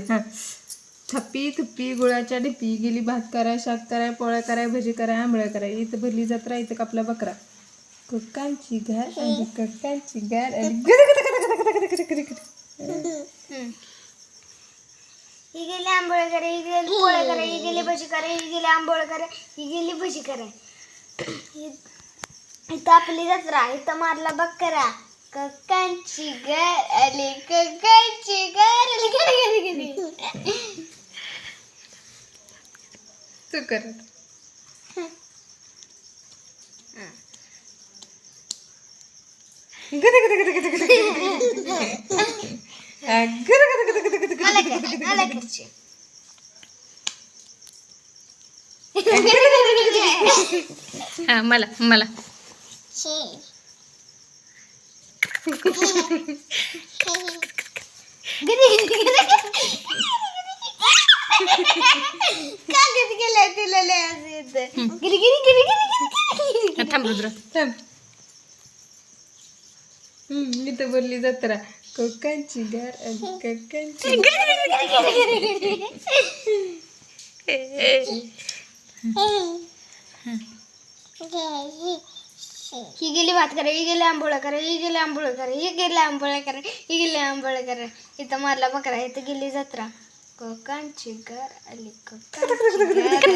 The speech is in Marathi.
हा थप्पी थुप्पी गुळाच्या ढिपी गेली भात कराय शाक कराय पोळ्या कराय भजी कराय आंबळ्या कराय इथं भरली जत्रा इथं कापला बकरा कक्कांची गार आली कक्कांची गार आली ही गेली आंबोळ्या करे ही गेली पोळ्या करे ही गेली भजी करे ही गेली आंबोळ्या करे ही गेली भजी करे इथं आपली जत्रा इथं मारला बकरा कक्कांची गार आली कक्कांची गार आली गेली तू कर मला मला थांब रुद्र थांब इथं बोलली जत्रा कोकांची गार आली कोकांची ही गेली भात करे ही गेली आंबोळ्या करे ही गेली आंबोळ्या करे ही गेली आंबोळ्या करे ही गेली आंबोळ्या करे इथं मारला बकरा इथं गेली जत्रा कोकांची गार आली कोकांची गार